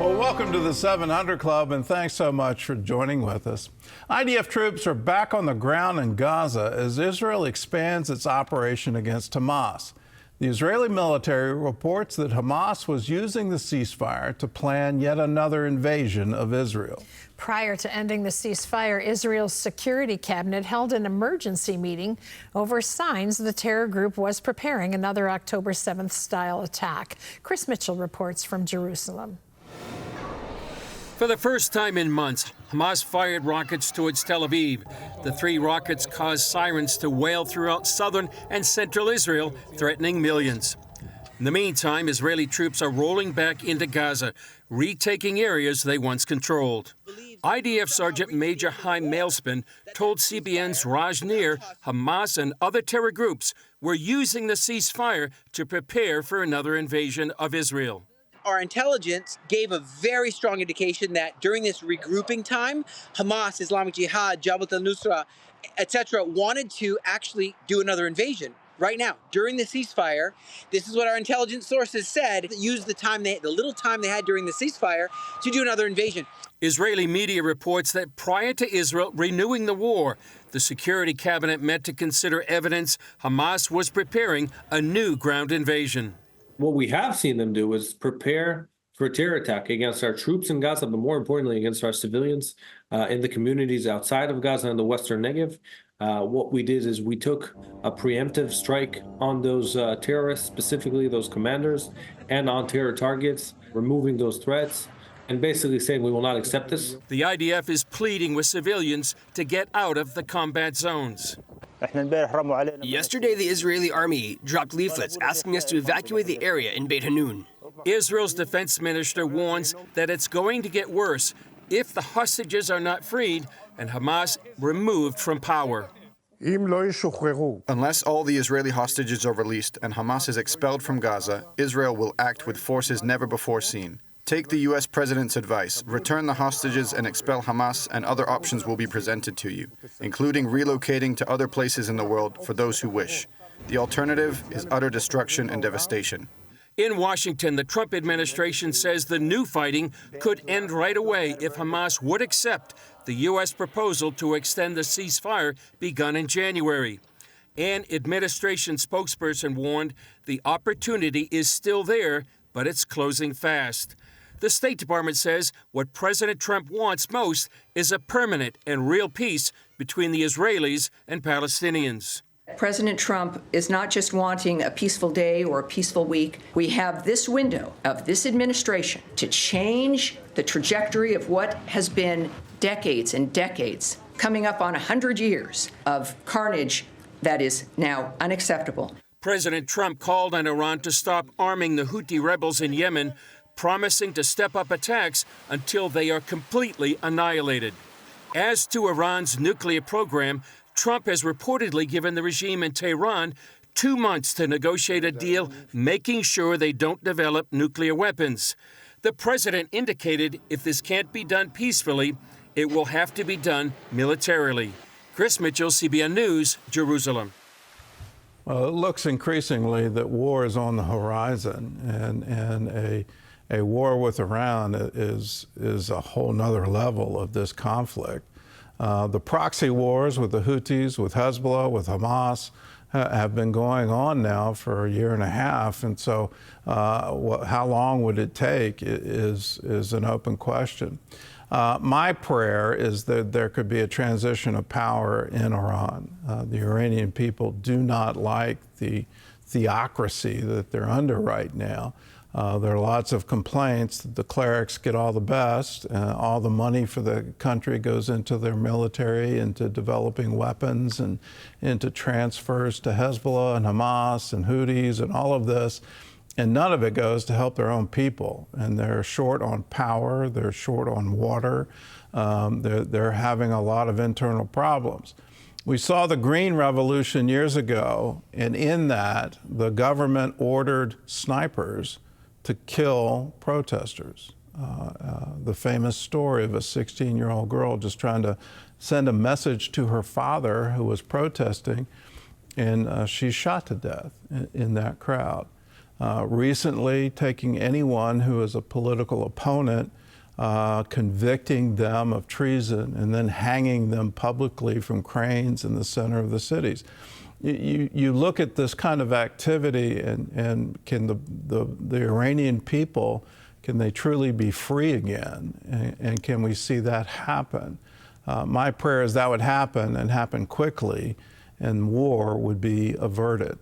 Well, welcome to the 700 Club, and thanks so much for joining with us. IDF troops are back on the ground in Gaza as Israel expands its operation against Hamas. The Israeli military reports that Hamas was using the ceasefire to plan yet another invasion of Israel. Prior to ending the ceasefire, Israel's security cabinet held an emergency meeting over signs the terror group was preparing another October 7th style attack. Chris Mitchell reports from Jerusalem. For the first time in months, Hamas fired rockets towards Tel Aviv. The 3 rockets caused sirens to wail throughout southern and central Israel, threatening millions. In the meantime, Israeli troops are rolling back into Gaza, retaking areas they once controlled. IDF Sergeant Major Chaim Malespin told CBN's Nair Hamas and other terror groups were using the ceasefire to prepare for another invasion of Israel. Our intelligence gave a very strong indication that during this regrouping time, Hamas, Islamic Jihad, Jabbat al Nusra, etc., wanted to actually do another invasion right now. During the ceasefire, this is what our intelligence sources said, use the little time they had during the ceasefire to do another invasion. Israeli media reports that prior to Israel renewing the war, the Security Cabinet met to consider evidence Hamas was preparing a new ground invasion. What we have seen them do is prepare for a terror attack against our troops in Gaza, but more importantly, against our civilians in the communities outside of Gaza and the Western Negev. What we did is we took a preemptive strike on those terrorists, specifically those commanders, and on terror targets, removing those threats, and basically saying we will not accept this. The IDF is pleading with civilians to get out of the combat zones. Yesterday, the Israeli army dropped leaflets asking us to evacuate the area in Beit Hanun. Israel's defense minister warns that it's going to get worse if the hostages are not freed and Hamas removed from power. Unless all the Israeli hostages are released and Hamas is expelled from Gaza, Israel will act with forces never before seen. Take the U.S. president's advice, return the hostages and expel Hamas, and other options will be presented to you, including relocating to other places in the world for those who wish. The alternative is utter destruction and devastation. In Washington, the Trump administration says the new fighting could end right away if Hamas would accept the U.S. proposal to extend the ceasefire begun in January. An administration spokesperson warned the opportunity is still there, but it's closing fast. The State Department says what President Trump wants most is a permanent and real peace between the Israelis and Palestinians. President Trump is not just wanting a peaceful day or a peaceful week. We have this window of this administration to change the trajectory of what has been decades and decades, coming up on 100 years of carnage that is now unacceptable. President Trump called on Iran to stop arming the Houthi rebels in Yemen, promising to step up attacks until they are completely annihilated. As to Iran's nuclear program, Trump has reportedly given the regime in Tehran 2 months to negotiate a deal making sure they don't develop nuclear weapons. The president indicated if this can't be done peacefully, it will have to be done militarily. Chris Mitchell, CBN News, Jerusalem. Well, it looks increasingly that war is on the horizon, and a war with Iran is a whole nother level of this conflict. The proxy wars with the Houthis, with Hezbollah, with Hamas have been going on now for a year and a half, and so how long would it take is an open question. My prayer is that there could be a transition of power in Iran. The Iranian people do not like the theocracy that they're under right now. There are lots of complaints that the clerics get all the best. All the money for the country goes into their military, into developing weapons, and into transfers to Hezbollah and Hamas and Houthis and all of this. And none of it goes to help their own people. And they're short on power, they're short on water, they're having a lot of internal problems. We saw the Green Revolution years ago, and in that, the government ordered snipers to kill protesters. The famous story of a 16-year-old girl just trying to send a message to her father who was protesting, and she's shot to death in that crowd. Recently, taking anyone who is a political opponent, convicting them of treason, and then hanging them publicly from cranes in the center of the cities. You look at this kind of activity, and can the Iranian people, can they truly be free again? And can we see that happen? My prayer is that would happen, and happen quickly, and war would be averted.